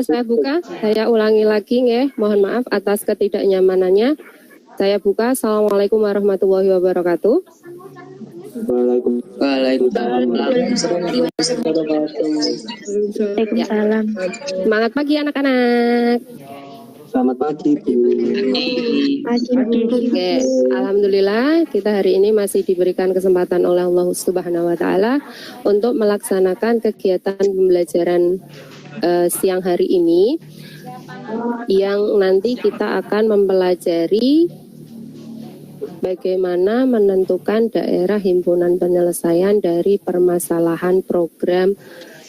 saya buka, saya ulangi lagi ya, mohon maaf atas ketidaknyamanannya. Saya buka. Assalamualaikum warahmatullahi wabarakatuh. Waalaikumsalam. Ya. Semangat pagi anak-anak. Selamat pagi, Bu. Oke, alhamdulillah kita hari ini masih diberikan kesempatan oleh Allah Subhanahu wa taala untuk melaksanakan kegiatan pembelajaran siang hari ini yang nanti kita akan mempelajari bagaimana menentukan daerah himpunan penyelesaian dari permasalahan program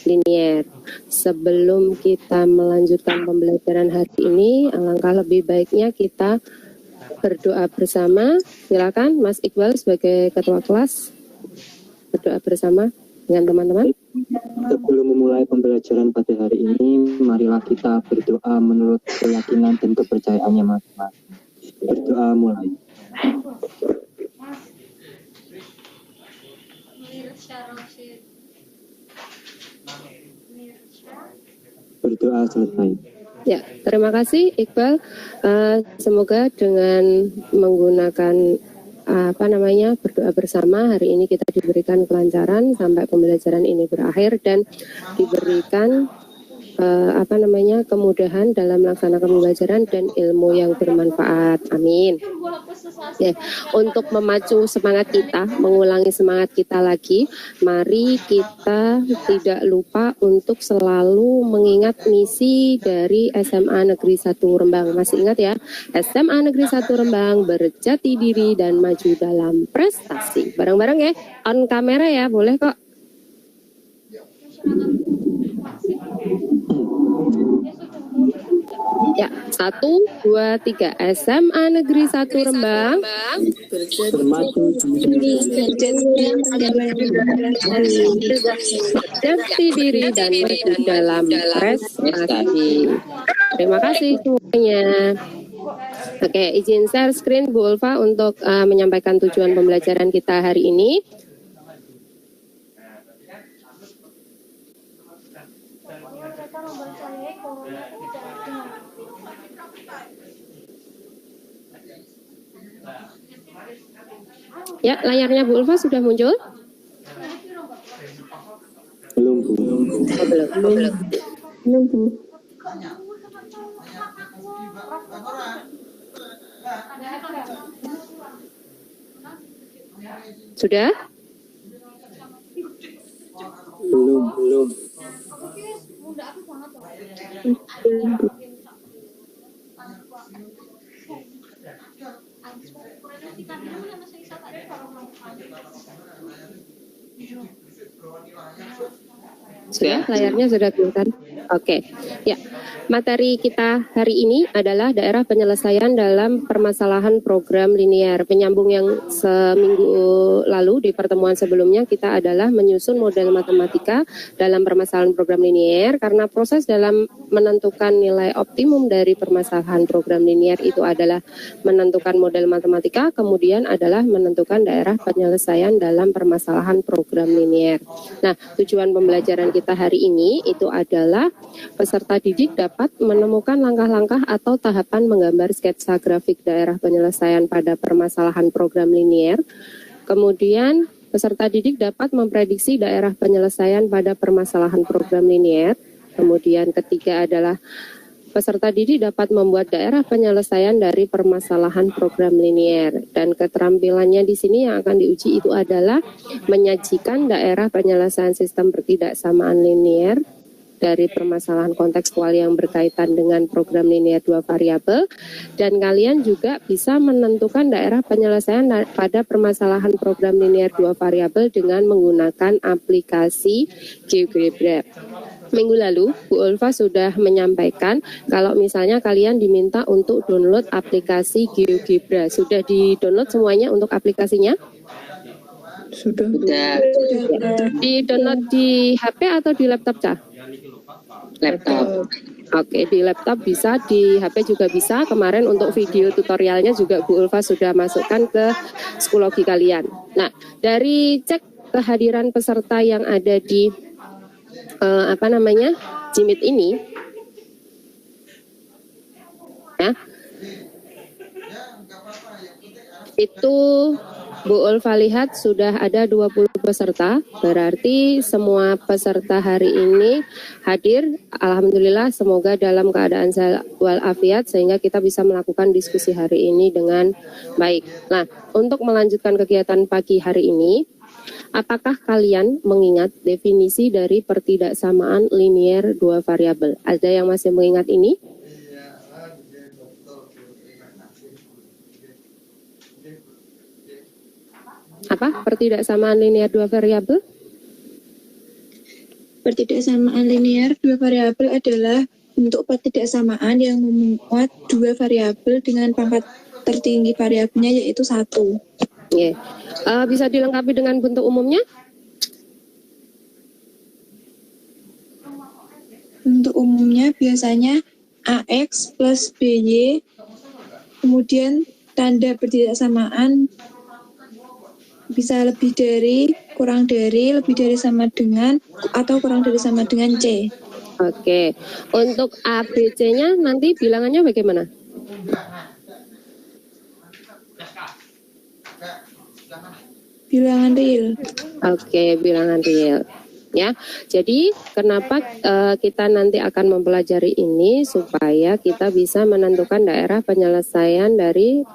linier. Sebelum kita melanjutkan pembelajaran hari ini, alangkah lebih baiknya kita berdoa bersama. Silakan Mas Iqbal sebagai ketua kelas berdoa bersama dengan teman-teman. Sebelum memulai pembelajaran pada hari ini, marilah kita berdoa menurut keyakinan dan kepercayaannya masing-masing. Berdoa mulai. Berdoa selesai. Ya, terima kasih Iqbal. Semoga dengan menggunakan berdoa bersama hari ini kita diberikan kelancaran sampai pembelajaran ini berakhir dan diberikan kemudahan dalam melaksanakan pembelajaran dan ilmu yang bermanfaat. Amin. Ya, untuk memacu semangat kita, mengulangi semangat kita lagi, mari kita tidak lupa untuk selalu mengingat misi dari SMA Negeri 1 Rembang. Masih ingat ya? SMA Negeri 1 Rembang berjati diri dan maju dalam prestasi. Bareng-bareng ya, on kamera ya, boleh kok. Ya, 1, 2, 3. SMA Negeri 1 Rembang berjati diri dan maju dalam prestasi. Terima kasih semuanya. Oke, izin share screen Bu Ulfa untuk menyampaikan tujuan pembelajaran kita hari ini. Ya, layarnya Bu Ulfa sudah muncul? Belum, Bu. Belum, Bu. Sudah? Belum. Sudah, layarnya sudah kelihatan. Oke, ya. Materi kita hari ini adalah daerah penyelesaian dalam permasalahan program linier. Penyambung yang seminggu lalu di pertemuan sebelumnya kita adalah menyusun model matematika dalam permasalahan program linier karena proses dalam menentukan nilai optimum dari permasalahan program linier itu adalah menentukan model matematika, kemudian adalah menentukan daerah penyelesaian dalam permasalahan program linier. Nah, tujuan pembelajaran kita hari ini itu adalah peserta didik dapat menemukan langkah-langkah atau tahapan menggambar sketsa grafik daerah penyelesaian pada permasalahan program linier. Kemudian peserta didik dapat memprediksi daerah penyelesaian pada permasalahan program linier. Kemudian ketiga adalah peserta didik dapat membuat daerah penyelesaian dari permasalahan program linier. Dan keterampilannya di sini yang akan diuji itu adalah menyajikan daerah penyelesaian sistem pertidaksamaan linier dari permasalahan kontekstual yang berkaitan dengan program linier 2 variabel, dan kalian juga bisa menentukan daerah penyelesaian pada permasalahan program linier 2 variabel dengan menggunakan aplikasi GeoGebra. Minggu lalu Bu Ulfa sudah menyampaikan kalau misalnya kalian diminta untuk download aplikasi GeoGebra. Sudah di-download semuanya untuk aplikasinya? Sudah. Di-download di HP atau di laptop, Cah? Laptop. Oke, di laptop bisa, di HP juga bisa. Kemarin untuk video tutorialnya juga Bu Ulfa sudah masukkan ke Schoology kalian. Nah, dari cek kehadiran peserta yang ada di Jimit ini, Itu Bu Ulfa lihat sudah ada 20 peserta, berarti semua peserta hari ini hadir. Alhamdulillah, semoga dalam keadaan sehat walafiat sehingga kita bisa melakukan diskusi hari ini dengan baik. Nah, untuk melanjutkan kegiatan pagi hari ini, apakah kalian mengingat definisi dari pertidaksamaan linier dua variabel? Ada yang masih mengingat ini? Apa pertidaksamaan linier dua variabel? Pertidaksamaan linier dua variabel adalah bentuk pertidaksamaan yang memuat dua variabel dengan pangkat tertinggi variabelnya yaitu 1. Yeah. Bisa dilengkapi dengan bentuk umumnya? Bentuk umumnya biasanya AX plus BY, kemudian tanda pertidaksamaan bisa lebih dari, kurang dari, lebih dari sama dengan, atau kurang dari sama dengan C. Oke, untuk ABC-nya nanti bilangannya bagaimana? Bilangan real. Oke, bilangan real. Ya, jadi kenapa kita nanti akan mempelajari ini supaya kita bisa menentukan daerah penyelesaian dari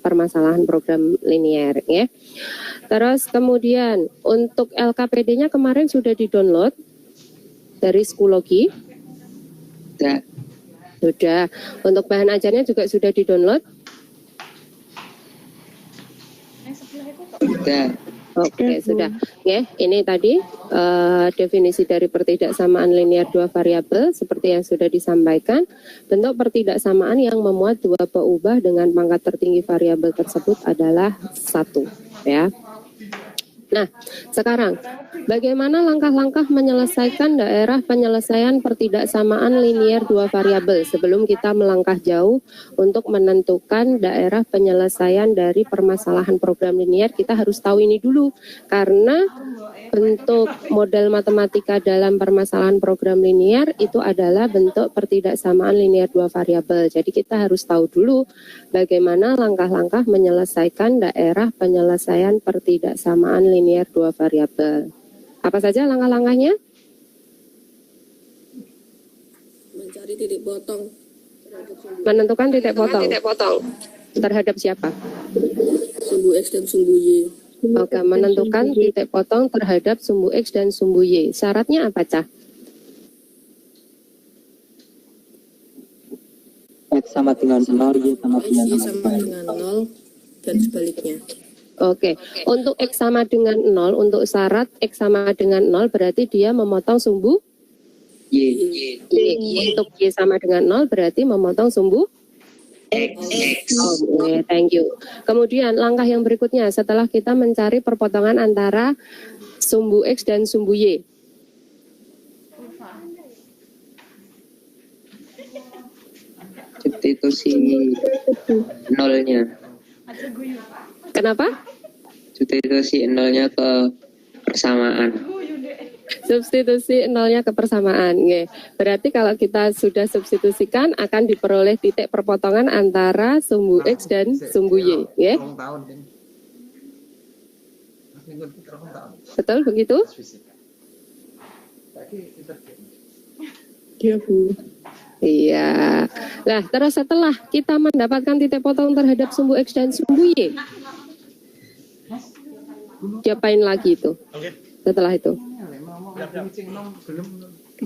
permasalahan program linier, ya. Terus kemudian untuk LKPD-nya kemarin sudah di-download dari Schoology. Sudah. Untuk bahan ajarnya juga sudah di-download. Oke, sudah. Ya, ini tadi definisi dari pertidaksamaan linier dua variabel seperti yang sudah disampaikan. Bentuk pertidaksamaan yang memuat dua peubah dengan pangkat tertinggi variabel tersebut adalah 1, ya. Nah, sekarang bagaimana langkah-langkah menyelesaikan daerah penyelesaian pertidaksamaan linier dua variabel sebelum kita melangkah jauh untuk menentukan daerah penyelesaian dari permasalahan program linier? Kita harus tahu ini dulu karena bentuk model matematika dalam permasalahan program linier itu adalah bentuk pertidaksamaan linier dua variabel. Jadi kita harus tahu dulu bagaimana langkah-langkah menyelesaikan daerah penyelesaian pertidaksamaan linier dua variabel. Apa saja langkah-langkahnya? Mencari titik potong. Menentukan titik potong. Terhadap siapa? Sumbu X dan sumbu Y. Oke, menentukan titik potong terhadap sumbu X dan sumbu Y. Syaratnya apa, Cah? X sama dengan 0, Y sama dengan Y sama dengan 0 dan sebaliknya. Oke, untuk X sama dengan 0, untuk syarat X sama dengan 0 berarti dia memotong sumbu Y. Y. Untuk Y sama dengan 0 berarti memotong sumbu X. Oke, thank you. Kemudian langkah yang berikutnya setelah kita mencari perpotongan antara sumbu X dan sumbu Y. Substitusi nolnya. Kenapa? Substitusi nolnya ke persamaan. Substitusi nolnya ke persamaan. Nggih. Berarti kalau kita sudah substitusikan akan diperoleh titik perpotongan antara sumbu X dan sumbu Y. Nggih. Betul begitu? Iya, Bu. Iya. Nah, terus setelah kita mendapatkan titik potong terhadap sumbu X dan sumbu Y, diapain lagi itu? Setelah itu?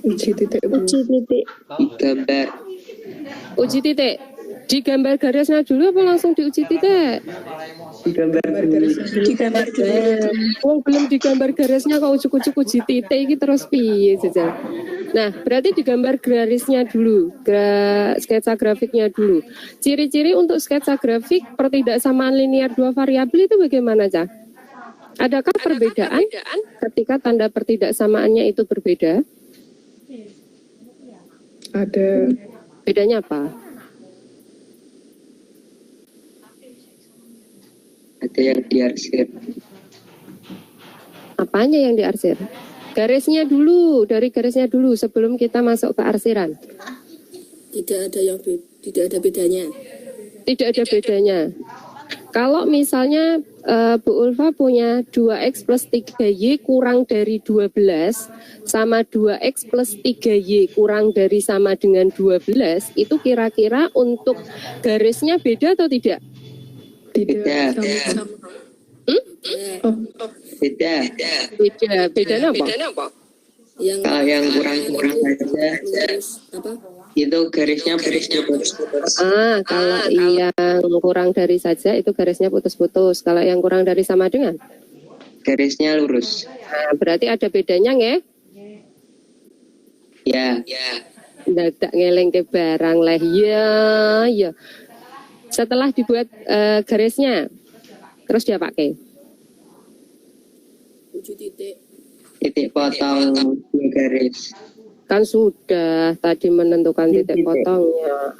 Uji titik. Gambar. Uji titik. Digambar garisnya dulu apa langsung diuji titik? Digambar garisnya. Oh, belum digambar garisnya kok ujuk-ujuk uji titik iki terus piye saja. Nah, berarti digambar garisnya dulu, sketsa grafiknya dulu. Ciri-ciri untuk sketsa grafik pertidaksamaan linier dua variabel itu bagaimana, Cah? Adakah perbedaan ketika tanda pertidaksamaannya itu berbeda? Ada. Bedanya apa? Ada yang diarsir. Apanya yang diarsir? Garisnya dulu, dari garisnya dulu sebelum kita masuk ke arsiran. Tidak ada bedanya. Tidak ada bedanya. Kalau misalnya Bu Ulfa punya 2X plus 3Y kurang dari 12 sama 2X plus 3Y kurang dari sama dengan 12, itu kira-kira untuk garisnya beda atau tidak? Tidak. Beda. Beda. Bedanya apa? Yang Kalau yang kurang saja lurus apa? itu garisnya putus. Kalau yang kurang dari saja itu garisnya putus-putus. Kalau yang kurang dari sama dengan? Garisnya lurus. Nah, berarti ada bedanya nggak? Ya. Dadak ngeleng ke barang lah. Ya. Setelah dibuat garisnya, terus dia pakai Uji Titik potong 2 garis. kan sudah tadi menentukan titik potongnya.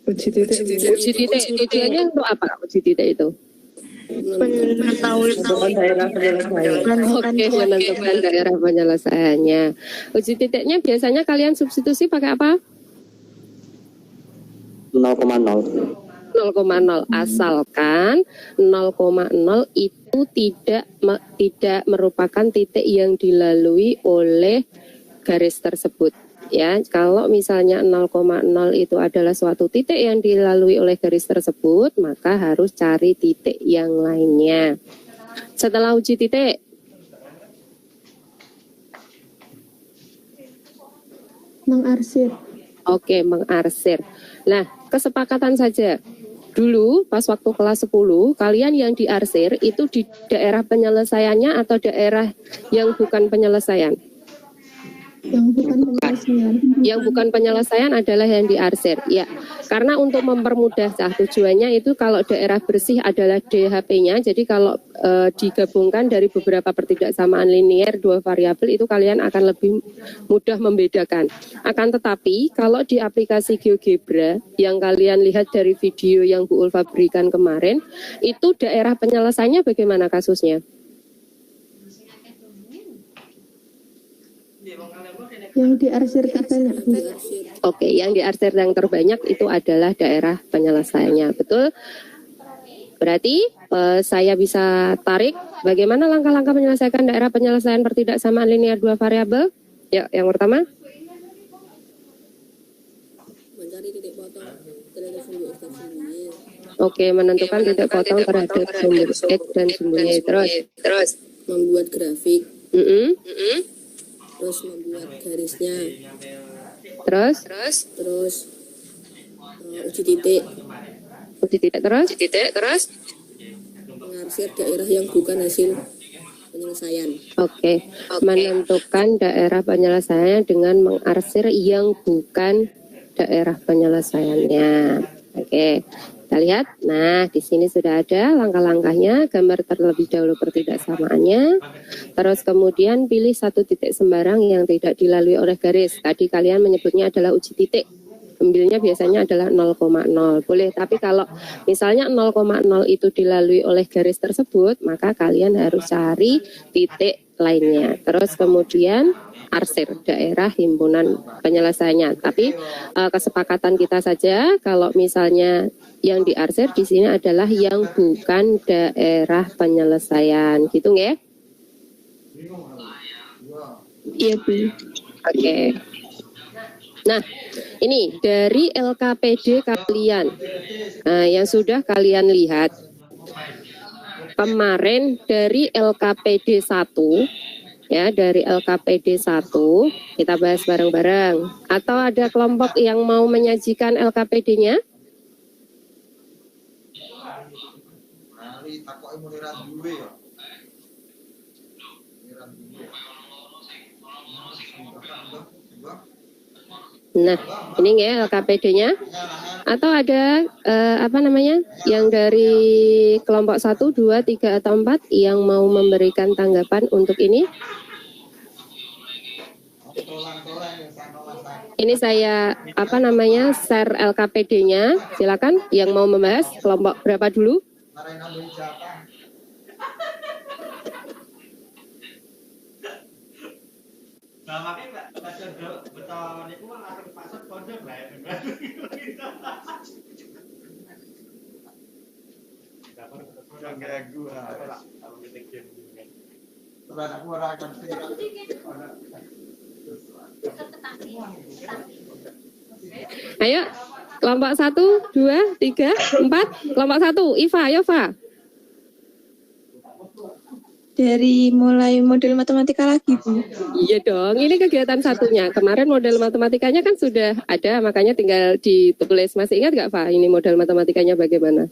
Uji titik. Uji titik tujuannya untuk apa uji titik itu? Oke, menentukan daerah penyelesaiannya. Uji titiknya biasanya kalian substitusi pakai apa? 0,0. 0,0, asalkan 0,0 itu tidak merupakan titik yang dilalui oleh garis tersebut. Ya, kalau misalnya 0,0 itu adalah suatu titik yang dilalui oleh garis tersebut, maka harus cari titik yang lainnya. Setelah uji titik, Mengarsir. oke, mengarsir. Nah, kesepakatan saja. Dulu pas waktu kelas 10, kalian yang diarsir itu di daerah penyelesaiannya atau daerah yang bukan penyelesaian? Yang bukan penyelesaian. Yang bukan penyelesaian adalah yang diarsir. Ya, karena untuk mempermudah tujuannya itu kalau daerah bersih adalah DHP-nya. Jadi kalau digabungkan dari beberapa pertidaksamaan linier 2 variabel itu kalian akan lebih mudah membedakan. Akan tetapi kalau di aplikasi GeoGebra yang kalian lihat dari video yang Bu Ulfa berikan kemarin, itu daerah penyelesaiannya bagaimana kasusnya? Yang diarsir terbanyak. Oke, yang diarsir yang terbanyak itu adalah daerah penyelesaiannya, betul? Berarti saya bisa tarik bagaimana langkah-langkah menyelesaikan daerah penyelesaian pertidaksamaan linier 2 variabel? Ya, yang pertama. mencari titik potong terhadap sumbu X dan sumbu Y. Oke, menentukan titik potong terhadap sumbu X dan sumbu Y. Terus. Membuat grafik, Mm-mm. terus membuat garisnya, Terus. uji titik, Uji titik terus. mengarsir daerah yang bukan hasil penyelesaian. Oke, menentukan daerah penyelesaiannya dengan mengarsir yang bukan daerah penyelesaiannya. Oke, kita lihat. Nah, di sini sudah ada langkah-langkahnya, gambar terlebih dahulu pertidaksamaannya. Terus kemudian pilih satu titik sembarang yang tidak dilalui oleh garis. Tadi kalian menyebutnya adalah uji titik. Ambilnya biasanya adalah 0,0. Boleh, tapi kalau misalnya 0,0 itu dilalui oleh garis tersebut, maka kalian harus cari titik lainnya. Terus kemudian arsir daerah himpunan penyelesaiannya. Tapi kesepakatan kita saja kalau misalnya yang diarsir di sini adalah yang bukan daerah penyelesaian, gitu nggak? Iya, Bu. Oke. Nah, ini dari LKPD kalian yang sudah kalian lihat kemarin dari LKPD 1, ya, dari LKPD 1 kita bahas bareng-bareng. Atau ada kelompok yang mau menyajikan LKPD-nya? Nah, ini ya LKPD-nya. Atau ada yang dari kelompok 1, 2, 3 atau 4 yang mau memberikan tanggapan untuk ini? Ini saya share LKPD-nya. Silakan yang mau membahas kelompok berapa dulu? Ayo, kelompok 1, 2, 3, 4. Kelompok 1, Iva, ayo Iva. Dari mulai model matematika lagi, Bu. Iya dong, ini kegiatan satunya. Kemarin model matematikanya kan sudah ada, makanya tinggal ditulis. Masih ingat nggak, Pak, ini model matematikanya bagaimana?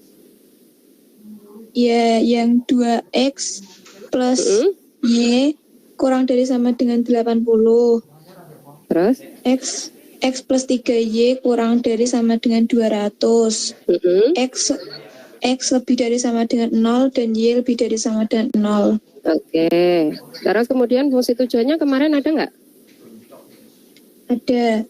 Ya, yang 2x plus y kurang dari sama dengan 80. Terus? X plus 3y kurang dari sama dengan 200. X lebih dari sama dengan 0 dan y lebih dari sama dengan 0. Oke. Terus kemudian fungsi tujuannya kemarin ada nggak? Ada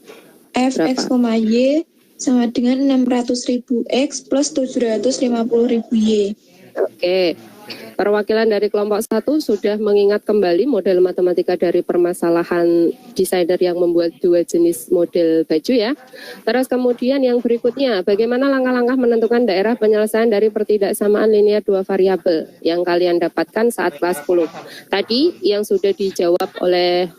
fx, y sama dengan 600.000 x plus 750.000 y. Oke. Perwakilan dari kelompok 1 sudah mengingat kembali model matematika dari permasalahan desainer yang membuat 2 jenis model baju ya. Terus kemudian yang berikutnya, bagaimana langkah-langkah menentukan daerah penyelesaian dari pertidaksamaan linear 2 variabel yang kalian dapatkan saat kelas 10. Tadi yang sudah dijawab oleh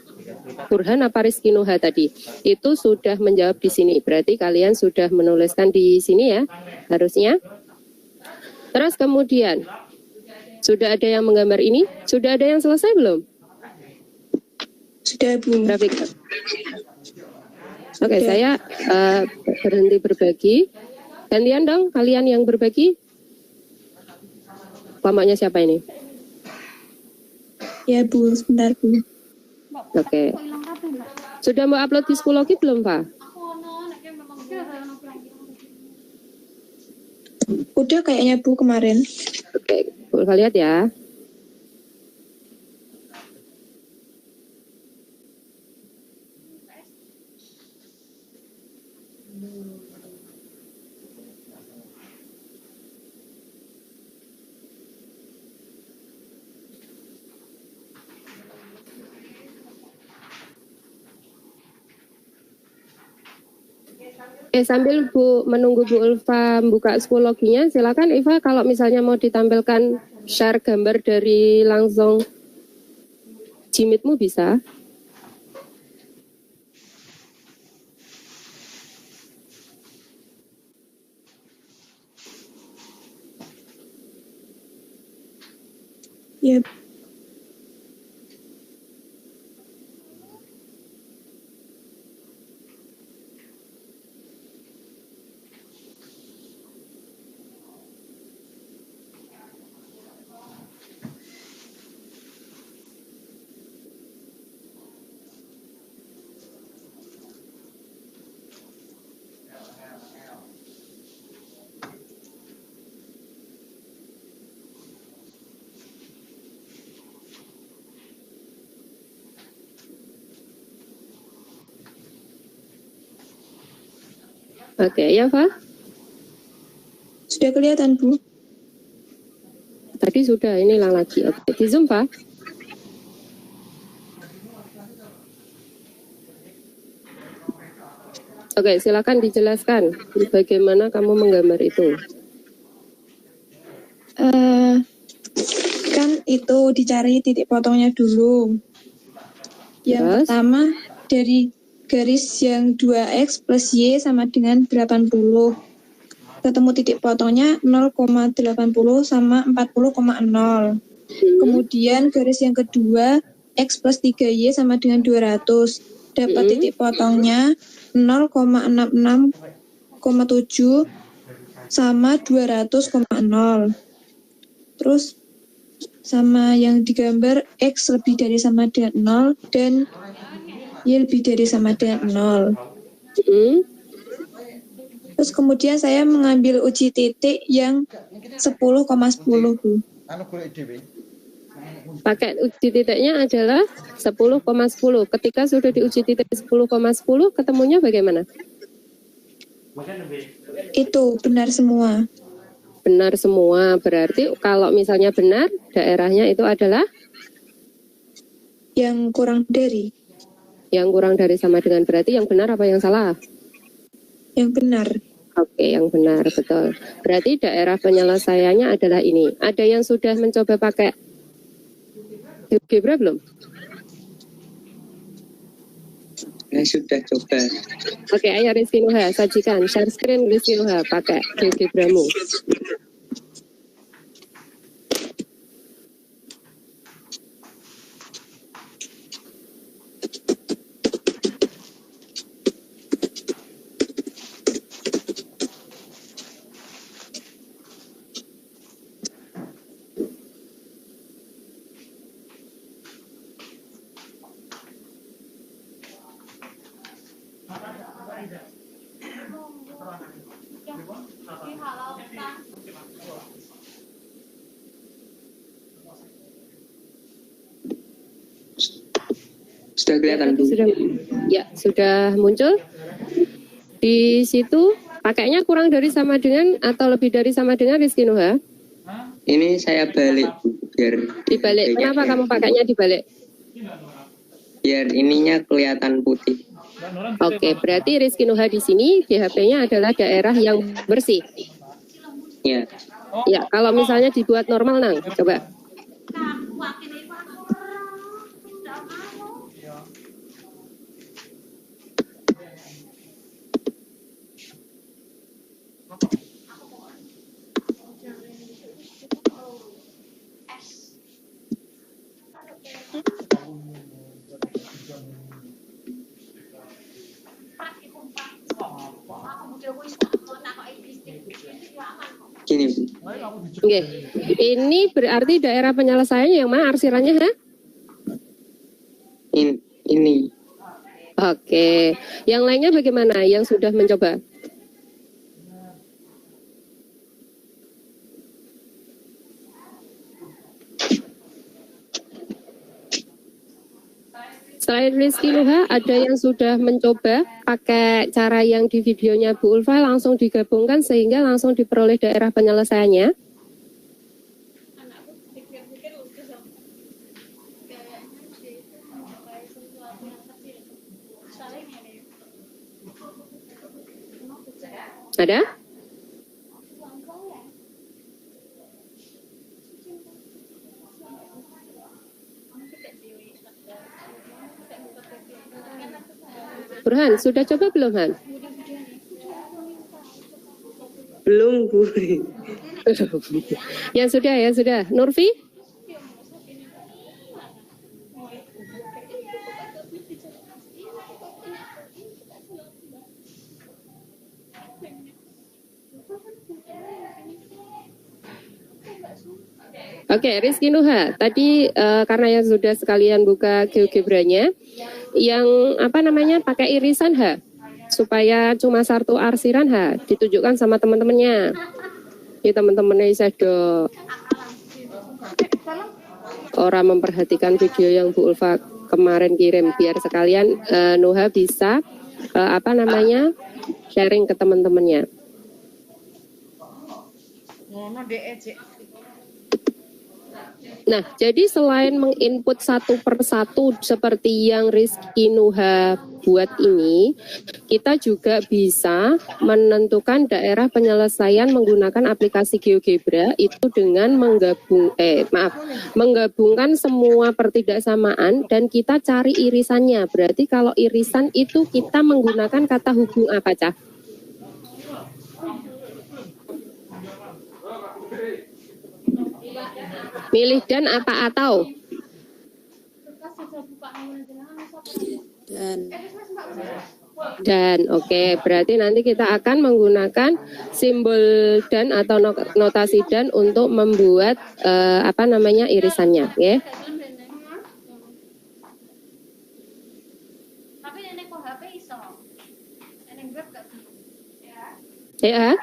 Burhan apa Rizky Nuha tadi, itu sudah menjawab di sini. Berarti kalian sudah menuliskan di sini ya, harusnya. Terus kemudian, sudah ada yang menggambar ini? Sudah ada yang selesai belum? Sudah, Bu. Grafik. Oke, saya berhenti berbagi. Gantian dong, kalian yang berbagi. Kelompoknya siapa ini? Ya, Bu. Sebentar, Bu. Oke. Sudah mau upload di Schoology belum, Pak? Udah kayaknya, Bu, kemarin. Oke, boleh lihat ya. Sambil Bu menunggu Bu Ulfa buka Schoology-nya, silakan Iva kalau misalnya mau ditampilkan share gambar dari langsung Gmeet-mu bisa. Ya. Oke, ya Pak? Sudah kelihatan, Bu? Tadi sudah, ini lagi. Oke, di Zoom, Pak? Oke, silakan dijelaskan bagaimana kamu menggambar itu. Kan itu dicari titik potongnya dulu. Yang pertama dari garis yang 2x plus y sama dengan 80. Ketemu titik potongnya 0,80 sama 40,0. Kemudian garis yang kedua x plus 3y sama dengan 200. Dapat titik potongnya 0,66,7 sama 200,0. Terus sama yang digambar x lebih dari sama dengan 0 dan y lebih dari sama dengan 0. Terus kemudian saya mengambil uji titik yang 10,10, Bu. Pakai uji titiknya adalah 10,10. Ketika sudah diuji titik 10,10, ketemunya bagaimana? Itu benar semua. Benar semua, berarti kalau misalnya benar, daerahnya itu adalah? Yang kurang dari. Yang kurang dari sama dengan, berarti yang benar apa yang salah? Yang benar. Oke, yang benar, betul. Berarti daerah penyelesaiannya adalah ini. Ada yang sudah mencoba pakai GeoGebra belum? Saya sudah coba. Oke, ayo Rizky Nuha, sajikan. Share screen Rizky Nuha, pakai GeoGebramu. Sudah kelihatan Bu. Sudah muncul. Di situ pakainya kurang dari sama dengan atau lebih dari sama dengan Rizky Nuha? Ini saya balik Bu, biar Dibalik. Kenapa kamu pakainya dibalik? biar ininya kelihatan putih. Oke, berarti Rizky Nuha di sini di HP-nya adalah daerah yang bersih. Ya. Ya, kalau misalnya dibuat normal, Nang, coba. Gini Bu. Oke, ini berarti daerah penyelesaiannya yang mana arsirannya, ha? Ini. Oke, yang lainnya bagaimana? Yang sudah mencoba? Selain Rizky Nuha, ada yang sudah mencoba pakai cara yang di videonya Bu Ulfa langsung digabungkan sehingga langsung diperoleh daerah penyelesaiannya? Ada? Burhan, sudah coba belum, Han? Belum Bu. Ya sudah. Nurfi? Oke, Rizky Nuha, tadi karena yang sudah sekalian buka GeoGebra-nya, yang pakai irisan ha, supaya cuma satu arsiran ha, ditunjukkan sama teman-temannya. Ini teman-temannya sedo orang memperhatikan video yang Bu Ulfa kemarin kirim, biar sekalian Nuha bisa sharing ke teman-temannya. Nah, jadi selain menginput satu per satu seperti yang Rizky Nuha buat ini, kita juga bisa menentukan daerah penyelesaian menggunakan aplikasi GeoGebra itu dengan menggabungkan semua pertidaksamaan dan kita cari irisannya. Berarti kalau irisan itu kita menggunakan kata hubung apa, Cah? Milih dan apa atau? Dan oke, berarti nanti kita akan menggunakan simbol dan atau notasi dan untuk membuat irisannya, ya. Ya.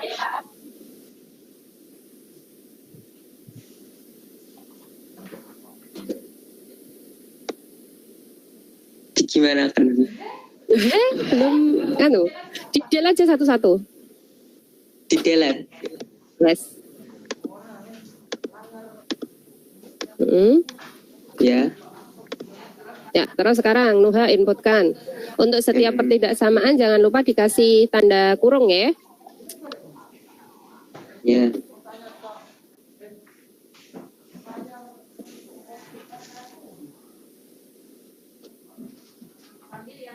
Gimana kan? Belum, di-del aja satu-satu. Di-delete. Yes. Ya. Ya, terus sekarang Nuha inputkan. Untuk setiap pertidaksamaan jangan lupa dikasih tanda kurung ya. Ya.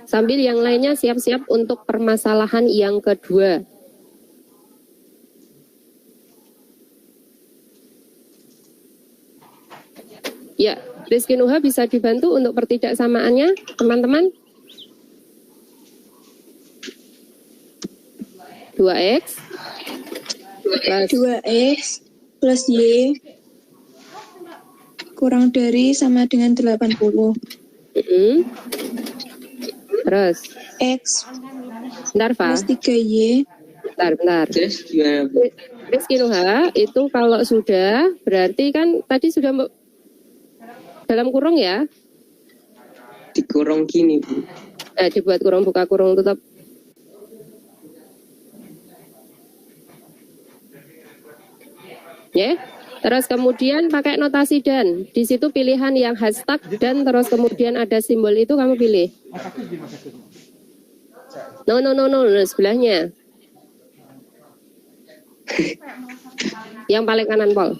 Sambil yang lainnya siap-siap untuk permasalahan yang kedua. Ya, Rizky Nuha bisa dibantu untuk pertidaksamaannya, teman-teman? 2X plus 2X plus Y kurang dari sama dengan 80. Terus, X bentar, Pak. plus 3Y. Bentar. Terus gimana, Bu? Rizky Nuha, itu kalau sudah, berarti kan tadi sudah dalam kurung ya? Dikurung gini, Bu. Dibuat kurung, buka kurung, tutup. Ya, terus kemudian pakai notasi dan. Di situ pilihan yang hashtag dan terus kemudian ada simbol itu kamu pilih. No, sebelahnya. Yang paling kanan, Pol.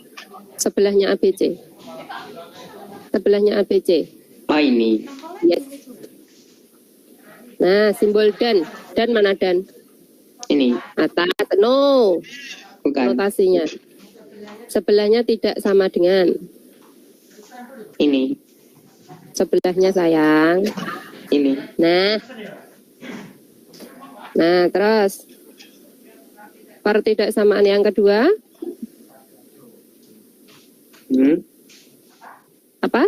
Sebelahnya ABC. Sebelahnya ABC. Oh, ini. Yes. Nah, simbol dan. Dan mana dan? Ini. Atas. No. Bukan. Notasinya. Sebelahnya tidak sama dengan. Ini. Sebelahnya, sayang. Ini. Nah, terus. Pertidaksamaan yang kedua. Apa?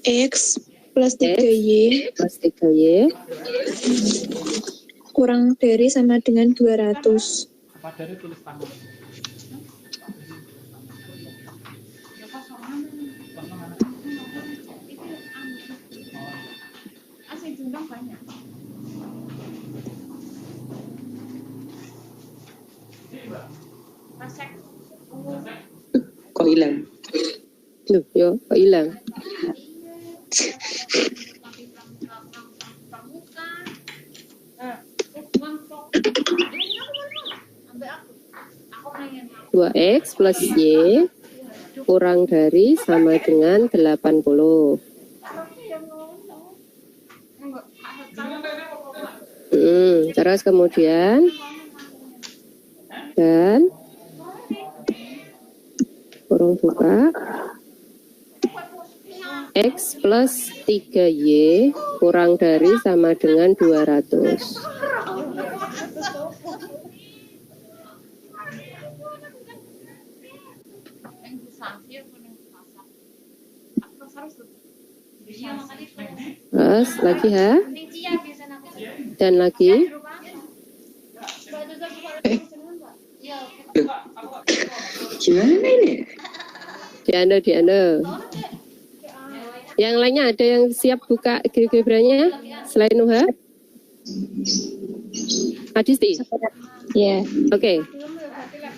X plus 3Y Plus 3Y. kurang dari sama dengan 200. Kok hilang? Loh, yo, kok hilang? Dua X plus Y kurang dari sama dengan 80. Terus kemudian dan kurung buka X plus 3Y kurang dari sama dengan 200. Terus lagi ha? Dan lagi? Gimana ini? Di Anda. Yang lainnya ada yang siap buka geografinya selain Nuha? Adisti? Ya. Oke.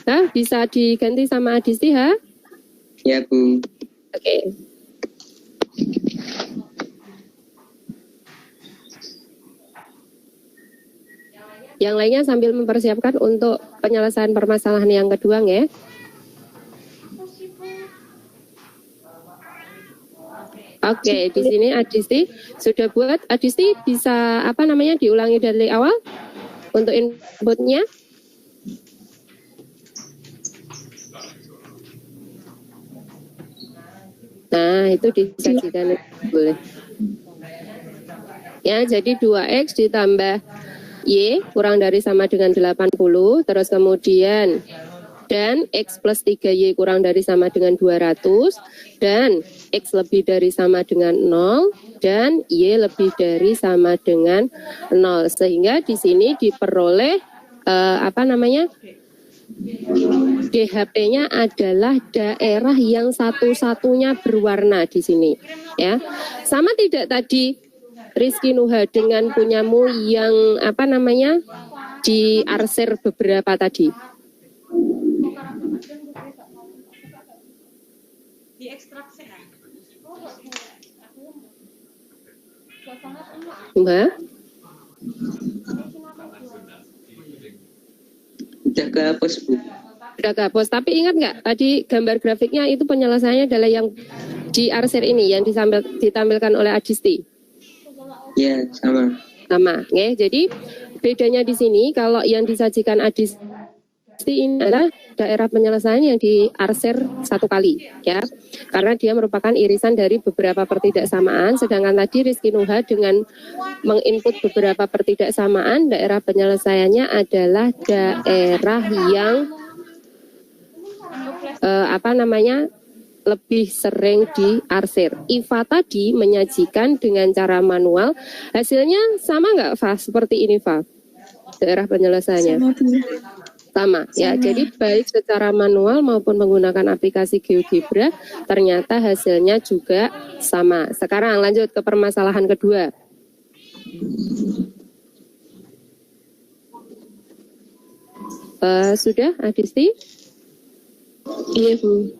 Nah, bisa diganti sama Adisti, ha? Ya, Bu. Oke. Yang lainnya sambil mempersiapkan untuk penyelesaian permasalahan yang kedua, ya. Oke, di sini Adisti sudah buat. Adisti bisa diulangi dari awal untuk inputnya. Nah, itu disajikan boleh. Ya, jadi 2X ditambah Y kurang dari sama dengan 80, terus kemudian dan X plus 3Y kurang dari sama dengan 200, dan X lebih dari sama dengan 0, dan Y lebih dari sama dengan 0. Sehingga di sini diperoleh DHP-nya adalah daerah yang satu-satunya berwarna di sini. Ya, sama tidak tadi Rizky Nuha dengan punyamu yang diarsir beberapa tadi? Mbak? Udah kehapus, Bu. Udah kehapus. Tapi ingat nggak tadi gambar grafiknya itu penyelesaiannya adalah yang di arsir ini yang ditampilkan oleh Adisti. Ya, sama. Sama, ya. Jadi bedanya di sini kalau yang disajikan Adisti ini adalah daerah penyelesaian yang diarsir satu kali, ya, karena dia merupakan irisan dari beberapa pertidaksamaan. Sedangkan tadi Rizky Nuha dengan menginput beberapa pertidaksamaan, daerah penyelesaiannya adalah daerah yang lebih sering diarsir. Iva tadi menyajikan dengan cara manual, hasilnya sama nggak, Fa? Seperti ini, Fa? Daerah penyelesaiannya sama, ya. Jadi baik secara manual maupun menggunakan aplikasi GeoGebra, ternyata hasilnya juga sama. Sekarang lanjut ke permasalahan kedua. Sudah, Adisti? Iya, Bu.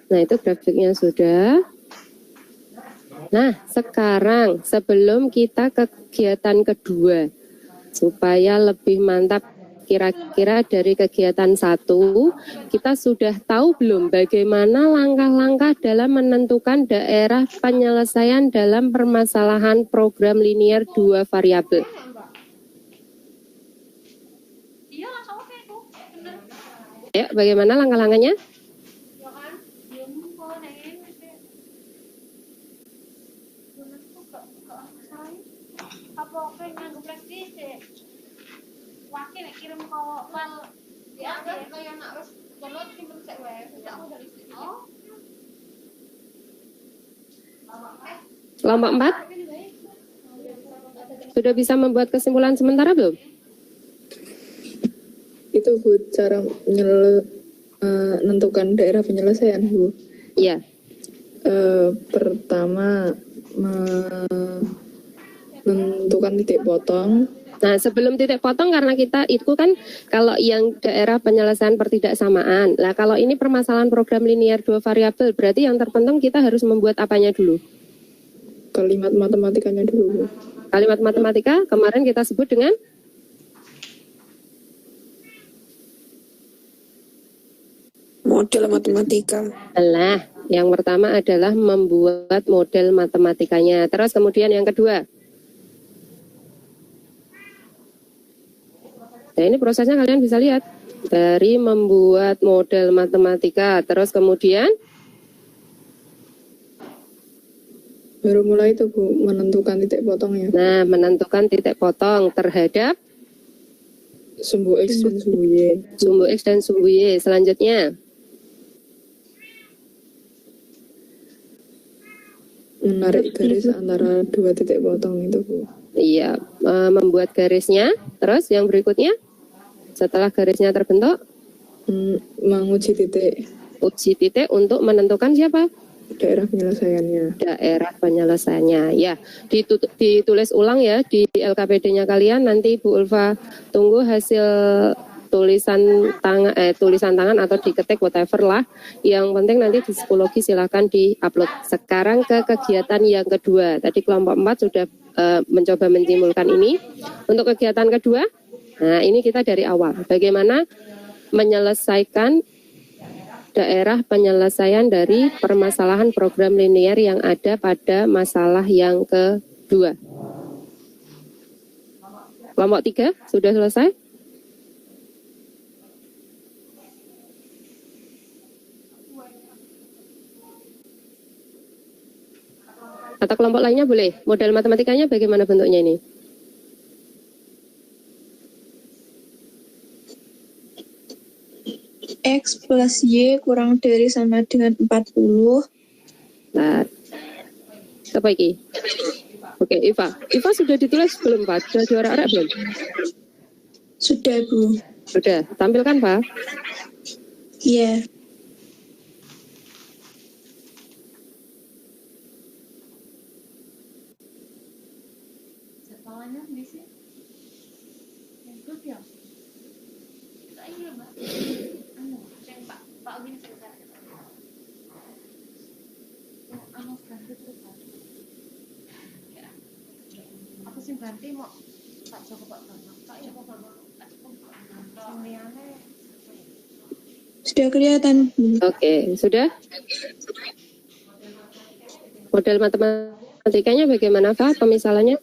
Nah, itu grafiknya sudah. Nah, sekarang sebelum kita ke kegiatan kedua, supaya lebih mantap, kira-kira dari kegiatan 1, kita sudah tahu belum bagaimana langkah-langkah dalam menentukan daerah penyelesaian dalam permasalahan program linear 2 variabel? Ya, bagaimana langkah-langkahnya? Kelompok 4 sudah bisa membuat kesimpulan sementara belum? Itu, Bu, cara menentukan daerah penyelesaian, Bu. Iya. Pertama, menentukan titik potong. Nah, sebelum titik potong, karena kita itu kan kalau yang daerah penyelesaian pertidaksamaan. Nah, kalau ini permasalahan program linear 2 variabel, berarti yang terpenting kita harus membuat apanya dulu? Kalimat matematikanya dulu, Bu. Kalimat matematika kemarin kita sebut dengan Model matematika. Nah, yang pertama adalah membuat model matematikanya. Terus kemudian yang kedua. Nah, ini prosesnya kalian bisa lihat. Dari membuat model matematika, terus kemudian Baru mulai itu, Bu, menentukan titik potongnya. nah, menentukan titik potong terhadap Sumbu X dan sumbu Y. sumbu X dan sumbu Y. Selanjutnya, Menarik garis antara dua titik potong itu, Bu. iya, membuat garisnya. Terus yang berikutnya, setelah garisnya terbentuk, Menguji titik uji titik untuk menentukan siapa? daerah penyelesaiannya. Daerah penyelesaiannya. Ya, ditulis ulang ya di LKPD-nya kalian. Nanti Bu Ulfa tunggu hasil tulisan tangan atau diketik whatever lah. Yang penting nanti di psikologi silahkan di-upload. Sekarang ke kegiatan yang kedua. Tadi kelompok 4 sudah mencoba menyimpulkan ini. Untuk kegiatan kedua, nah ini kita dari awal. Bagaimana menyelesaikan daerah penyelesaian dari permasalahan program linear yang ada pada masalah yang kedua. Kelompok 3 sudah selesai? Atau kelompok lainnya boleh? Model matematikanya bagaimana bentuknya ini? X plus Y kurang dari sama dengan 40. Nah, apa ini? Oke, Iva. Iva sudah ditulis belum, Pak? Sudah diorek-orek belum? Sudah, Bu. Sudah. Tampilkan, Pak. Iya. Sudah kelihatan, Bu. Oke, sudah? Model matematikanya bagaimana, Pak? Pemisalannya?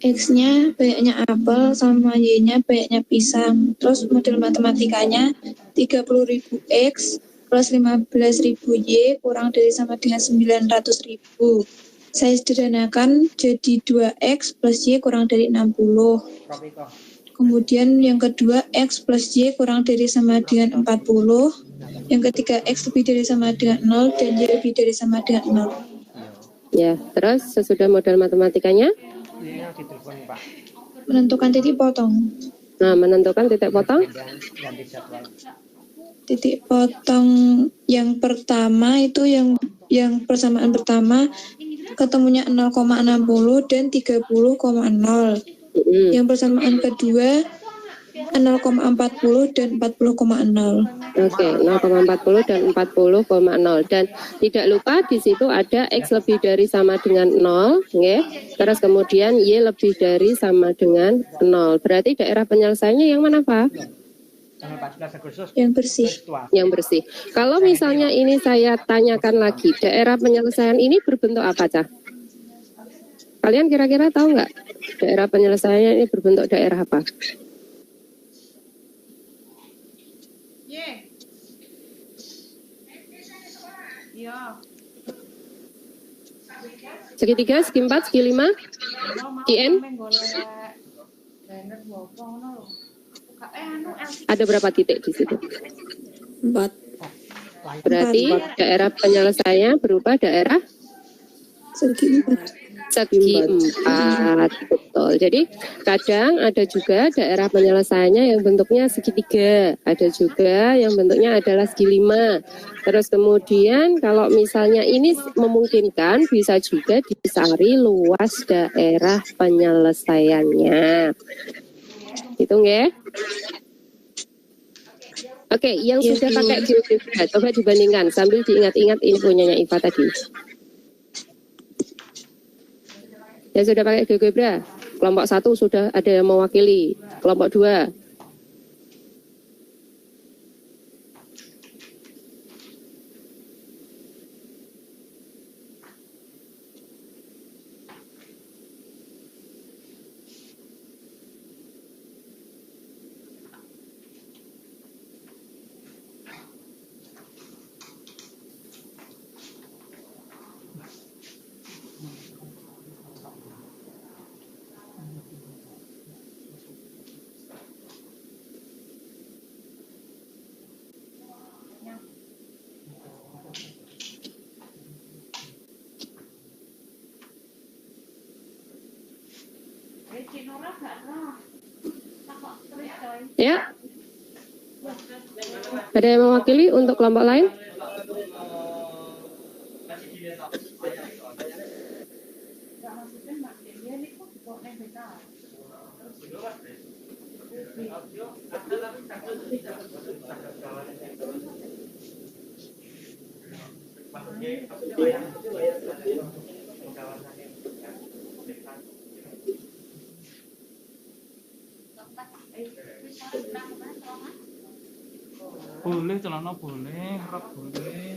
X-nya banyaknya apel sama Y-nya banyaknya pisang. Terus model matematikanya 30.000 X plus 15.000 Y kurang dari sama dengan 900.000. Saya sederhanakan jadi 2X plus Y kurang dari 60. Kemudian yang kedua X plus Y kurang dari sama dengan 40. Yang ketiga X lebih dari sama dengan 0 dan Y lebih dari sama dengan 0. Ya, terus sesudah model matematikanya? Menentukan titik potong. Nah, menentukan titik potong? Titik potong yang pertama itu yang persamaan pertama ketemunya 0,60 dan 30,0. Yang persamaan kedua 0,40 dan 40,0. Oke, 0,40 dan 40,0. Dan tidak lupa di situ ada X lebih dari sama dengan 0, okay? Terus kemudian Y lebih dari sama dengan 0. Berarti daerah penyelesaiannya yang mana, Pak? Yang bersih. Yang bersih. Kalau misalnya ini saya tanyakan lagi, daerah penyelesaian ini berbentuk apa, Cah? Kalian kira-kira tahu nggak? Daerah penyelesaiannya ini berbentuk daerah apa? Segitiga, segi 4, segi 5, segi N. Ada berapa titik di situ? 4. Berarti daerah penyelesaiannya berupa daerah Segi 4. segi 4, betul. Jadi kadang ada juga daerah penyelesaiannya yang bentuknya segitiga, ada juga yang bentuknya adalah segi 5. Terus kemudian kalau misalnya ini memungkinkan bisa juga dicari luas daerah penyelesaiannya. Hitung ya. Oke, yang sudah pakai GeoGebra, coba dibandingkan sambil diingat-ingat ini punyanya Iva tadi. Yang sudah pakai GeoGebra, kelompok 1 sudah ada yang mewakili, kelompok 2. Ya. Ada yang mewakili untuk kelompok lain? Boleh, celana boleh, rok boleh.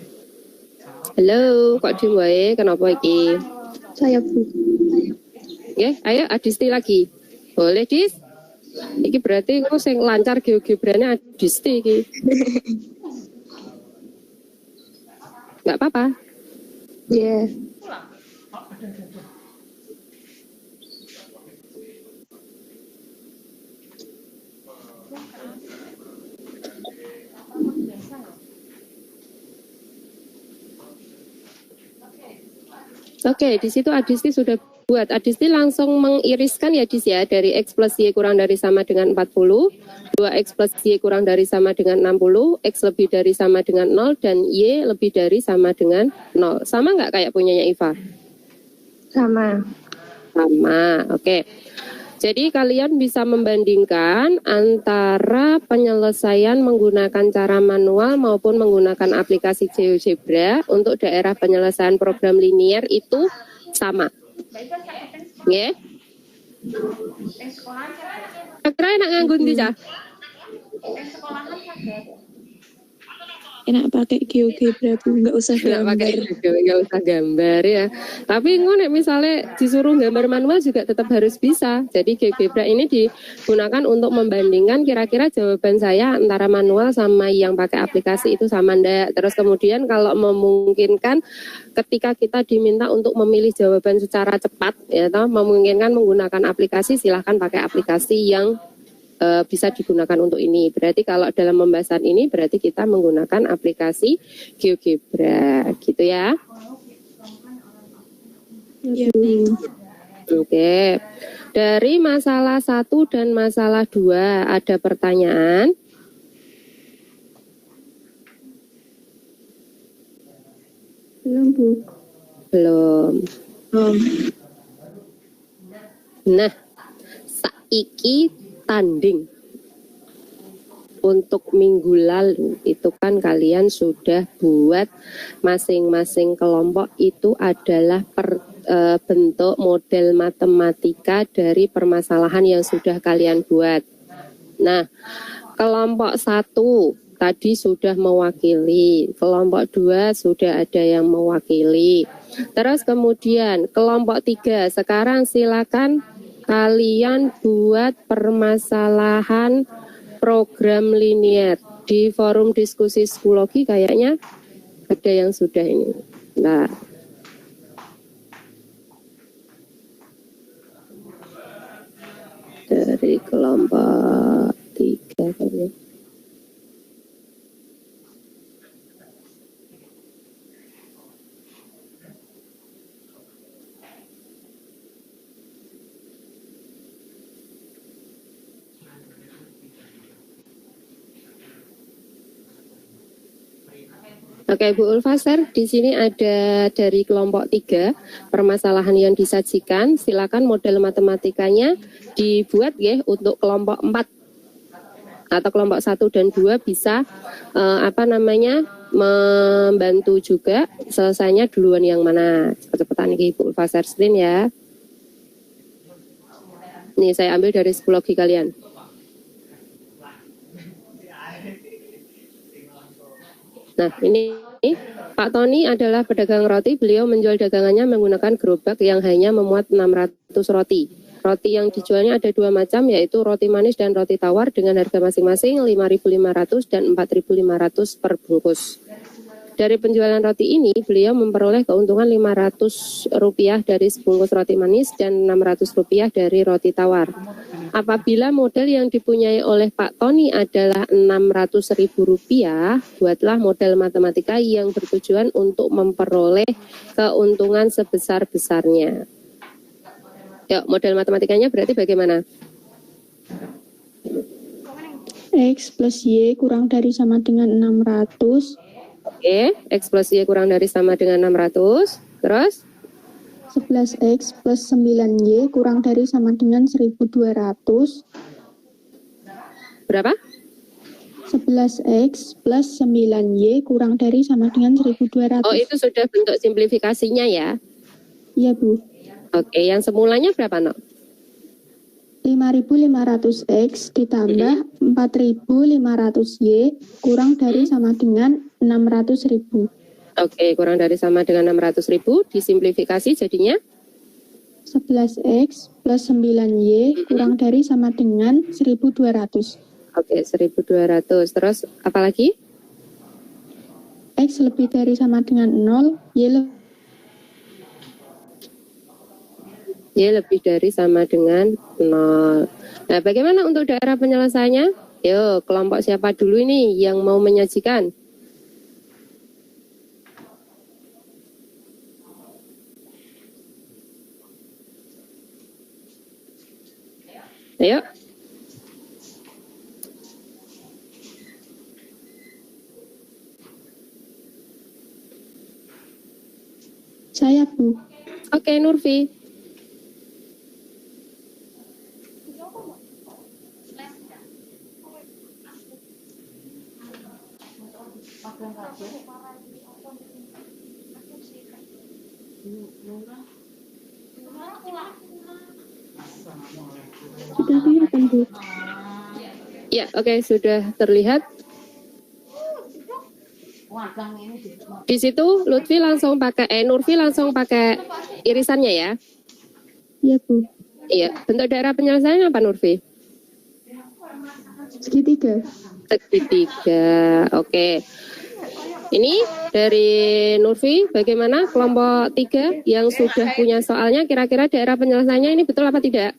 Halo, kok diem wae? Kenapa iki? Saya Bu. Ya, ayo Adisti lagi. Boleh, Dis? Iki berarti aku sing lancar GeoGebra-nya Adisti iki. Enggak apa-apa. Ya. Oke, di situ Adisti sudah buat. Adisti langsung mengiriskan ya, Dis ya, dari X plus Y kurang dari sama dengan 40, 2X plus Y kurang dari sama dengan 60, X lebih dari sama dengan 0, dan Y lebih dari sama dengan 0. Sama nggak kayak punyanya Iva? Sama. Sama, oke. Jadi kalian bisa membandingkan antara penyelesaian menggunakan cara manual maupun menggunakan aplikasi GeoGebra untuk daerah penyelesaian program linear itu sama. Ya. Kira enak nganggo ndi, Cah? Enak pakai GeoGebra Bu, nggak usah Nggak pakai gambar. nggak usah gambar ya. Tapi ngono misalnya disuruh gambar manual juga tetap harus bisa. Jadi GeoGebra ini digunakan untuk membandingkan kira-kira jawaban saya antara manual sama yang pakai aplikasi itu sama ndak. Terus kemudian kalau memungkinkan ketika kita diminta untuk memilih jawaban secara cepat ya toh, memungkinkan menggunakan aplikasi, silahkan pakai aplikasi yang bisa digunakan untuk ini. Berarti kalau dalam pembahasan ini berarti kita menggunakan aplikasi GeoGebra gitu ya. Ya, Oke. Dari masalah 1 dan masalah 2 ada pertanyaan? Belum, Bu. Belum. Nah, saiki tanding untuk minggu lalu itu kan kalian sudah buat masing-masing kelompok itu adalah bentuk model matematika dari permasalahan yang sudah kalian buat. Nah, kelompok 1 tadi sudah mewakili, kelompok 2 sudah ada yang mewakili. Terus kemudian kelompok 3 sekarang silakan kalian buat permasalahan program linear. Di forum diskusi psikologi kayaknya ada yang sudah ini. Nah, dari kelompok 3 kayaknya. Oke, Bu Ulfaser, di sini ada dari kelompok 3 permasalahan yang disajikan. Silakan model matematikanya dibuat ya untuk kelompok 4 atau kelompok 1 dan 2 bisa membantu juga. Selesainya duluan yang mana? Cepet-cepetan ini Bu Ulfaser screen ya. Nih saya ambil dari psikologi kalian. Nah, ini Pak Tony adalah pedagang roti. Beliau menjual dagangannya menggunakan gerobak yang hanya memuat 600 roti. Roti yang dijualnya ada 2 macam, yaitu roti manis dan roti tawar dengan harga masing-masing 5.500 dan 4.500 per bungkus. Dari penjualan roti ini, beliau memperoleh keuntungan Rp500 dari sebungkus roti manis dan Rp600 dari roti tawar. Apabila model yang dipunyai oleh Pak Tony adalah Rp600.000, buatlah model matematika yang bertujuan untuk memperoleh keuntungan sebesar-besarnya. Yuk, model matematikanya berarti bagaimana? X plus Y kurang dari sama dengan 600. Oke, X plus Y kurang dari sama dengan 600. Terus? 11X plus 9Y kurang dari sama dengan 1200. Berapa? 11X plus 9Y kurang dari sama dengan 1200. Oh, itu sudah bentuk simplifikasinya ya? Iya, Bu. Oke, yang semulanya berapa, Nok? 5.500X ditambah 4.500Y kurang dari sama dengan 600.000. Oke, kurang dari sama dengan 600.000, disimplifikasi jadinya? 11X plus 9Y kurang dari sama dengan 1.200. Oke, 1.200. Terus apa lagi? X lebih dari sama dengan 0, Y lebih dari sama dengan 0. Nah, bagaimana untuk daerah penyelesaiannya? Yo, kelompok siapa dulu ini yang mau menyajikan? Ayo. Saya, Bu. Oke, Nurfi. Sudah kelihatan, Bu. Ya, oke, sudah terlihat. Di situ Lutfi langsung pakai Nurfi langsung pakai irisannya ya. Iya, Bu. Iya, bentuk daerah penyelesaian apa Nurfi? Segitiga. Segitiga. Oke. Ini dari Nurfi, bagaimana kelompok 3 yang sudah punya soalnya, kira-kira daerah penyelesaiannya ini betul apa tidak?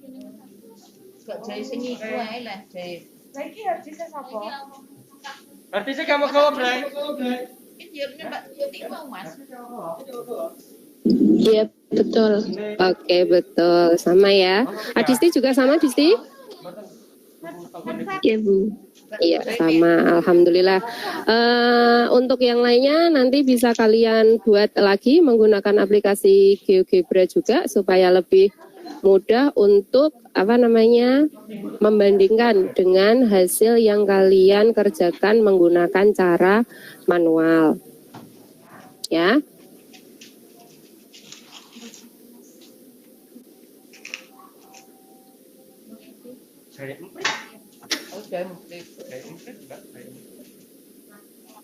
Artisnya kamu kau Bray. Iya, betul. Oke, betul. Sama ya. Adisti juga sama, Adisti? Iya, Bu. Iya, sama. Alhamdulillah. Untuk yang lainnya nanti bisa kalian buat lagi menggunakan aplikasi GeoGebra juga supaya lebih mudah untuk membandingkan dengan hasil yang kalian kerjakan menggunakan cara manual. Ya.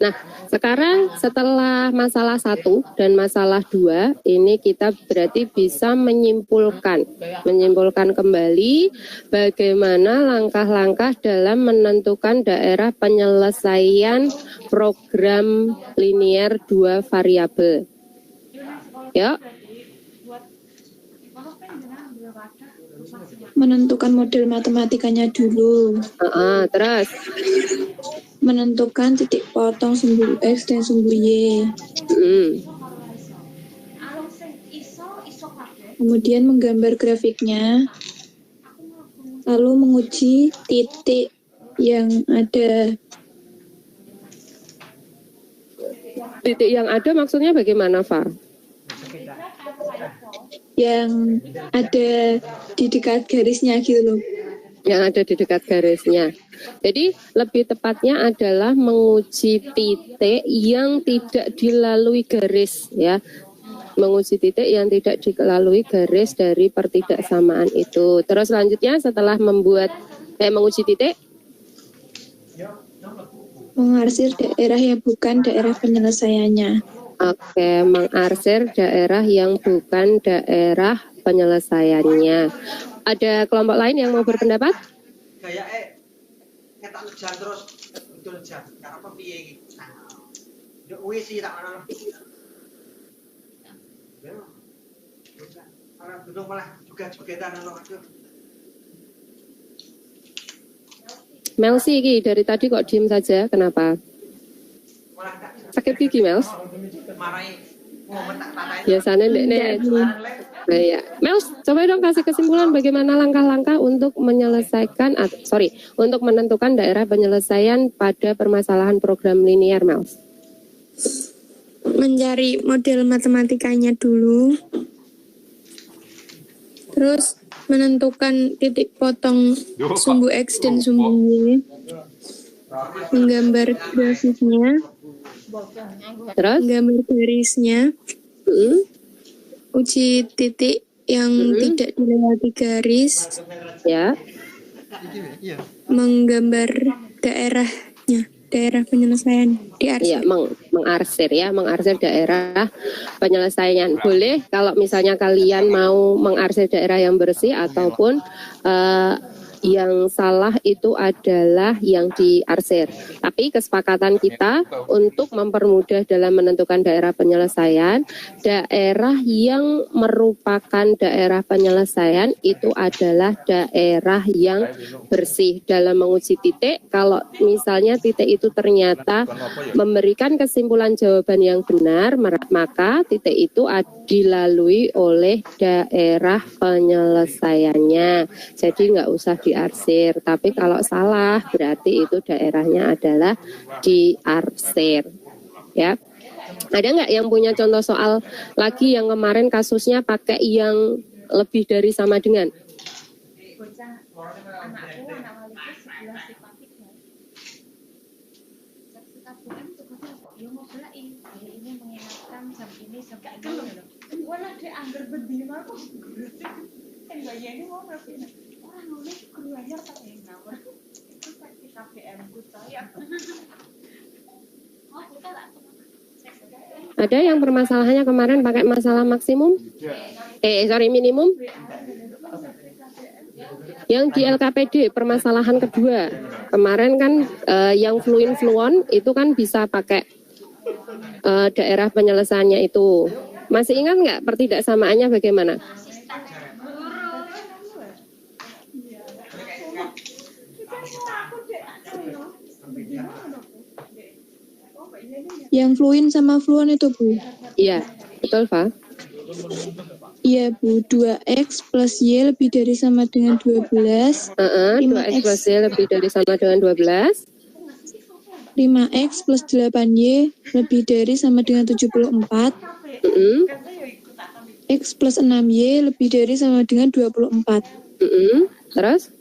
Nah, sekarang setelah masalah 1 dan masalah 2, ini kita berarti bisa menyimpulkan kembali bagaimana langkah-langkah dalam menentukan daerah penyelesaian program linier 2 variabel. Ya. Menentukan model matematikanya dulu. Terus Menentukan titik potong sumbu X dan sumbu Y. Kemudian menggambar grafiknya. Lalu menguji titik yang ada. Titik yang ada maksudnya bagaimana, Far? Yang ada di dekat garisnya gitu loh. Yang ada di dekat garisnya. Jadi lebih tepatnya adalah menguji titik yang tidak dilalui garis ya. Menguji titik yang tidak dilalui garis dari pertidaksamaan itu. Terus selanjutnya setelah menguji titik, mengarsir daerah yang bukan daerah penyelesaiannya. Oke, mengarsir daerah yang bukan daerah penyelesaiannya. Ada kelompok lain yang mau berpendapat? Kayak ngetak lejan terus betul lejan. Karena apa piye iki? Yo wis sih tak ana. Ya. Ora belum malah juga jogetan ono aku. Melsi iki dari tadi kok diem saja, kenapa? Sakit gigi, Mels? Biasanya nek. Nah, ya. Mels, coba dong kasih kesimpulan bagaimana langkah-langkah untuk untuk menentukan daerah penyelesaian pada permasalahan program linier, Mels. Mencari model matematikanya dulu. Terus menentukan titik potong sumbu X dan sumbu Y. Menggambar grafiknya. Terus? Menggambar garisnya. Uji titik yang tidak dilewati garis. Ya. Menggambar daerahnya, daerah penyelesaian diarsir. Iya, mengarsir daerah penyelesaian. Boleh kalau misalnya kalian mau mengarsir daerah yang bersih ataupun yang salah itu adalah yang diarsir. Tapi kesepakatan kita untuk mempermudah dalam menentukan daerah penyelesaian, daerah yang merupakan daerah penyelesaian itu adalah daerah yang bersih. Dalam menguji titik, kalau misalnya titik itu ternyata memberikan kesimpulan jawaban yang benar, maka titik itu dilalui oleh daerah penyelesaiannya. Jadi nggak usah diarsir, tapi kalau salah berarti itu daerahnya adalah diarsir. Ya, ada nggak yang punya contoh soal lagi yang kemarin kasusnya pakai yang lebih dari sama dengan? Ada yang permasalahannya kemarin pakai masalah maksimum? Minimum? Yang di LKPD permasalahan kedua kemarin kan yang fluin-fluon itu kan bisa pakai daerah penyelesaiannya itu. Masih ingat nggak pertidaksamaannya bagaimana? Yang fluin sama fluon itu, Bu? Iya, betul, Fa? Iya, Bu. 2X plus Y lebih dari sama dengan 12. 2X plus Y lebih dari sama dengan 12. 5X plus 8Y lebih dari sama dengan 74. X plus 6Y lebih dari sama dengan 24. Terus?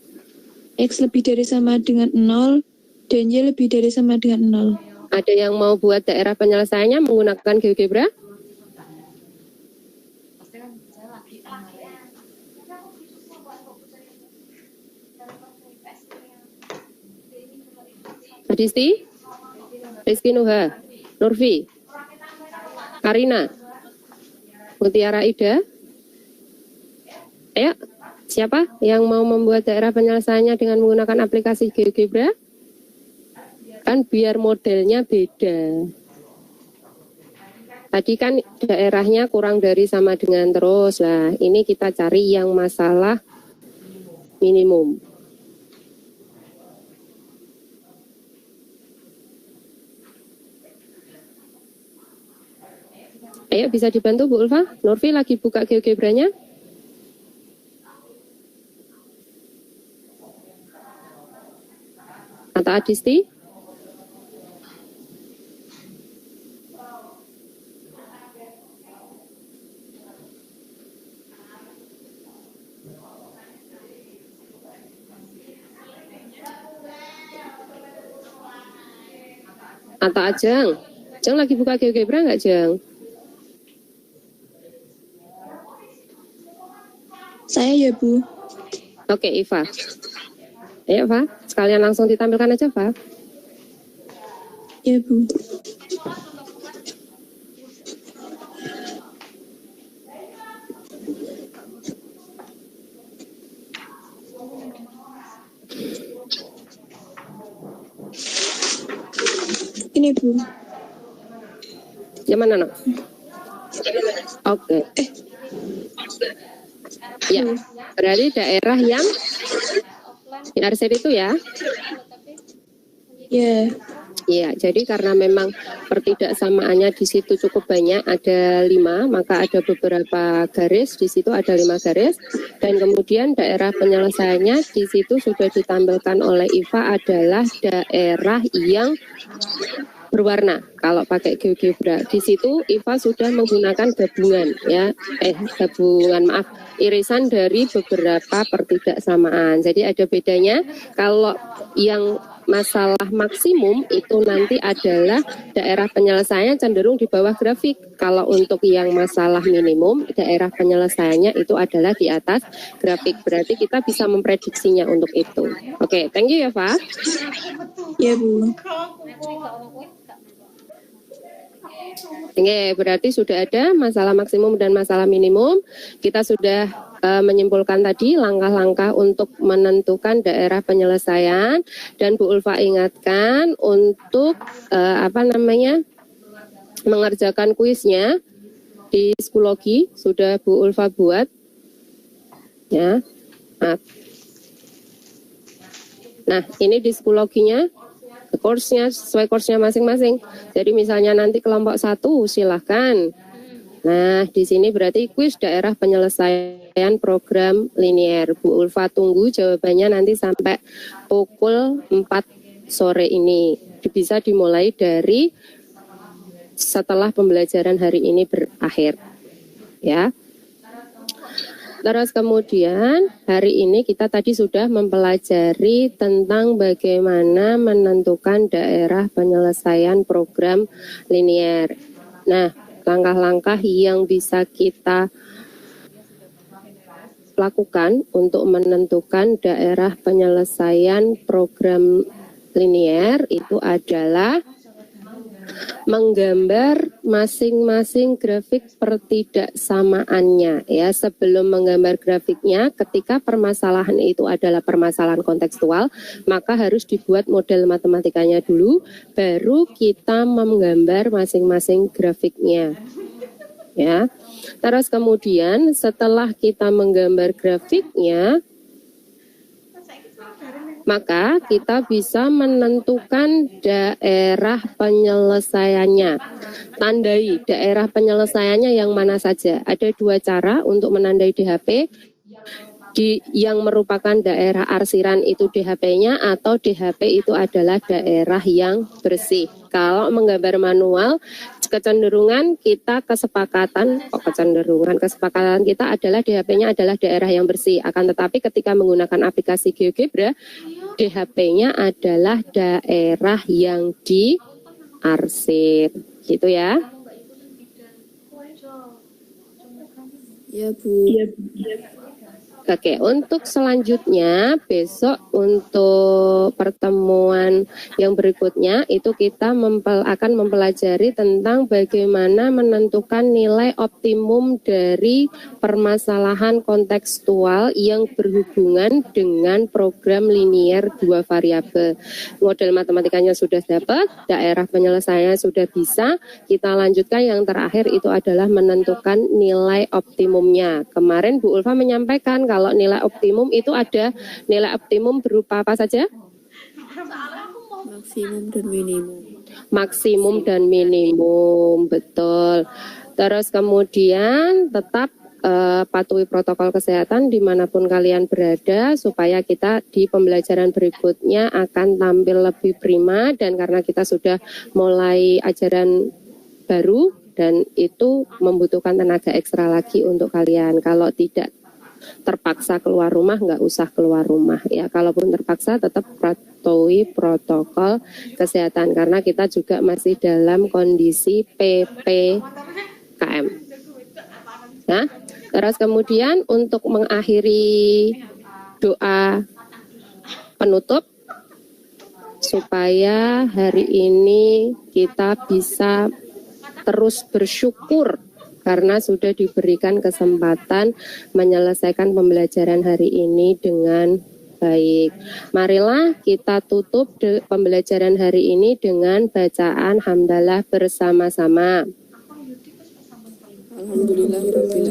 X lebih dari sama dengan 0 dan Y lebih dari sama dengan 0. Ada yang mau buat daerah penyelesaiannya menggunakan GeoGebra? Adisti? Rizky Nuha? Nurfi? Karina? Mutiara Ida? Ayo, siapa yang mau membuat daerah penyelesaiannya dengan menggunakan aplikasi GeoGebra? Kan biar modelnya beda. Tadi kan daerahnya kurang dari sama dengan terus. Nah, ini kita cari yang masalah minimum. Ayo, bisa dibantu Bu Ulfa? Nurfi lagi buka GeoGebra-nya. Atau Adisti? Atau Ajeng? Ajeng lagi buka GeoGebra nggak, Jeng? Saya ya, Bu. Oke, Iva. Ayo, Fa. Sekalian langsung ditampilkan aja, Fa. Ya, Bu. Ini, Bu. Yang mana, no? Oke. Ya, berarti daerah yang di RCD itu ya? Ya. Iya, jadi karena memang pertidaksamaannya di situ cukup banyak, ada 5, maka ada beberapa garis, di situ ada 5 garis, dan kemudian daerah penyelesaiannya di situ sudah ditampilkan oleh Iva adalah daerah yang berwarna. Kalau pakai GeoGebra, di situ Iva sudah menggunakan gabungan, ya, irisan dari beberapa pertidaksamaan. Jadi ada bedanya. Kalau yang masalah maksimum itu nanti adalah daerah penyelesaiannya cenderung di bawah grafik. Kalau untuk yang masalah minimum, daerah penyelesaiannya itu adalah di atas grafik. Berarti kita bisa memprediksinya untuk itu. Oke, thank you ya, Pak. Ya, Bu. Oke, berarti sudah ada masalah maksimum dan masalah minimum. Kita sudah menyimpulkan tadi langkah-langkah untuk menentukan daerah penyelesaian, dan Bu Ulfa ingatkan untuk mengerjakan kuisnya di psikologi sudah Bu Ulfa buat ya. Nah, ini di psikologinya course-nya sesuai course-nya masing-masing. Jadi misalnya nanti kelompok 1 silahkan. Nah, di sini berarti kuis daerah penyelesaian program linier. Bu Ulfa tunggu jawabannya nanti sampai pukul 4 sore ini. Bisa dimulai dari setelah pembelajaran hari ini berakhir. Ya. Terus kemudian hari ini kita tadi sudah mempelajari tentang bagaimana menentukan daerah penyelesaian program linier. Nah, langkah-langkah yang bisa kita lakukan untuk menentukan daerah penyelesaian program linier itu adalah menggambar masing-masing grafik pertidaksamaannya ya. Sebelum menggambar grafiknya, ketika permasalahan itu adalah permasalahan kontekstual, maka harus dibuat model matematikanya dulu, baru kita menggambar masing-masing grafiknya ya. Terus kemudian setelah kita menggambar grafiknya, maka kita bisa menentukan daerah penyelesaiannya. Tandai daerah penyelesaiannya yang mana saja. Ada dua cara untuk menandai DHP. Yang merupakan daerah arsiran itu DHP-nya, atau DHP itu adalah daerah yang bersih. Kalau menggambar manual, kesepakatan kita adalah DHP-nya adalah daerah yang bersih. Akan tetapi ketika menggunakan aplikasi GeoGebra, DHP-nya adalah daerah yang diarsir. Gitu ya. Ya, Bu. Oke, untuk selanjutnya besok untuk pertemuan yang berikutnya itu kita akan mempelajari tentang bagaimana menentukan nilai optimum dari permasalahan kontekstual yang berhubungan dengan program linier 2 variabel. Model matematikanya sudah dapat, daerah penyelesaiannya sudah bisa. Kita lanjutkan yang terakhir itu adalah menentukan nilai optimumnya. Kemarin Bu Ulfa menyampaikan kalau nilai optimum itu ada nilai optimum berupa apa saja? Maksimum dan minimum. Maksimum dan minimum, betul. Terus kemudian tetap patuhi protokol kesehatan dimanapun kalian berada, supaya kita di pembelajaran berikutnya akan tampil lebih prima. Dan karena kita sudah mulai ajaran baru dan itu membutuhkan tenaga ekstra lagi untuk kalian. Kalau tidak terpaksa keluar rumah, nggak usah keluar rumah ya. Kalaupun terpaksa, tetap patuhi protokol kesehatan karena kita juga masih dalam kondisi PPKM. Nah, terus kemudian untuk mengakhiri doa penutup supaya hari ini kita bisa terus bersyukur karena sudah diberikan kesempatan menyelesaikan pembelajaran hari ini dengan baik. Marilah kita tutup pembelajaran hari ini dengan bacaan hamdalah bersama-sama.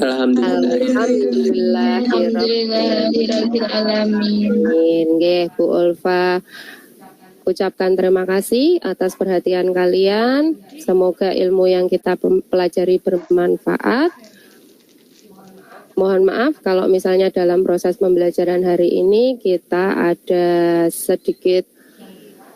Alhamdulillahirabbil alamin. Bu Ulfa ucapkan terima kasih atas perhatian kalian. Semoga ilmu yang kita pelajari bermanfaat. Mohon maaf kalau misalnya dalam proses pembelajaran hari ini kita ada sedikit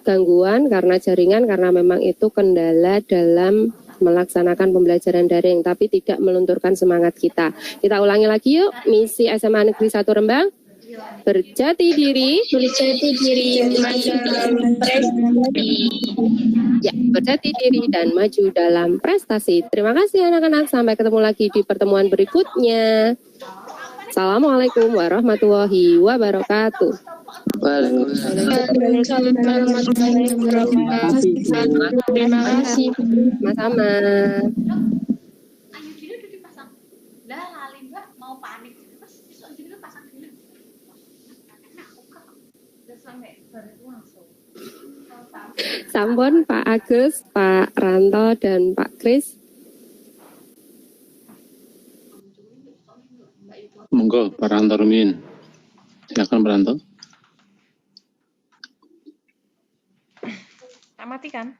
gangguan karena jaringan, karena memang itu kendala dalam melaksanakan pembelajaran daring, tapi tidak melunturkan semangat kita. Kita ulangi lagi yuk, misi SMA Negeri 1 Rembang. Berjati diri, maju dalam prestasi. Ya, berjati diri dan maju dalam prestasi. Terima kasih anak-anak, sampai ketemu lagi di pertemuan berikutnya. Assalamualaikum warahmatullahi wabarakatuh. Waalaikumsalam warahmatullahi wabarakatuh. Terima kasih. Sama-sama. Sampun Pak Agus, Pak Ranto, dan Pak Kris. Monggo Pak Ranto Rumin. Silakan Pak Ranto. Amatikan.